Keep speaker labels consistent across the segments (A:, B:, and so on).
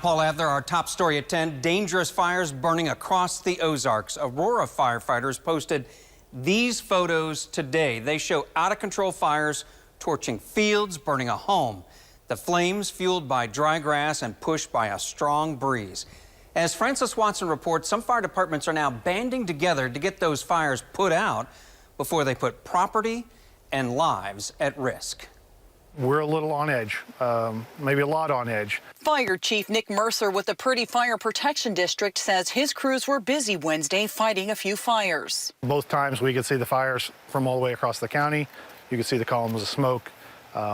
A: Paul Adler, our top story at 10. Dangerous fires burning across the Ozarks. Aurora firefighters posted these photos today. They show out-of-control fires torching fields, burning a home. The flames fueled by dry grass and pushed by a strong breeze. As Francis Watson reports, some fire departments are now banding together to get those fires put out before they put property and lives at risk.
B: We're a little on edge, maybe a lot on edge.
C: Fire Chief Nick Mercer with the Purdy Fire Protection District says his crews were busy Wednesday fighting a few fires.
B: Both times we could see the fires from all the way across the county. You could see the columns of smoke.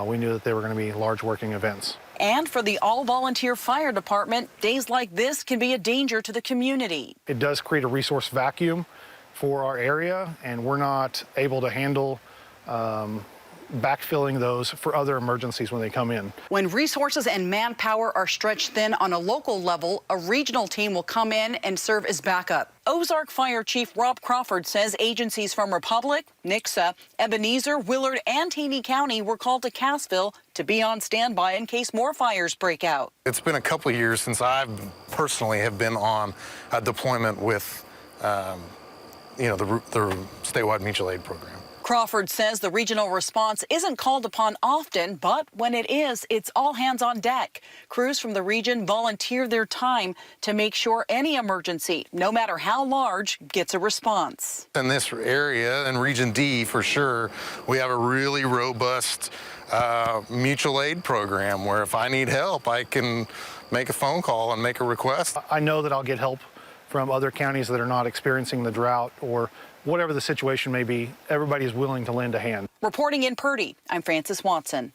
B: We knew that they were going to be large working events.
C: And for the all-volunteer fire department, days like this can be a danger to the community.
B: It does create a resource vacuum for our area, and we're not able to handle backfilling those for other emergencies when they come in.
C: When resources and manpower are stretched thin on a local level, a regional team will come in and serve as backup. Ozark Fire Chief Rob Crawford says agencies from Republic, Nixa, Ebenezer, Willard, and Taney County were called to Cassville to be on standby in case more fires break out.
D: It's been a couple of years since I personally have been on a deployment with, the statewide mutual aid program.
C: Crawford says the regional response isn't called upon often, but when it is, it's all hands on deck. Crews from the region volunteer their time to make sure any emergency, no matter how large, gets a response.
D: In this area, in Region D for sure, we have a really robust mutual aid program where if I need help, I can make a phone call and make a request.
B: I know that I'll get help from other counties that are not experiencing the drought or whatever the situation may be. Everybody is willing to lend a hand.
C: Reporting in Purdy, I'm Francis Watson.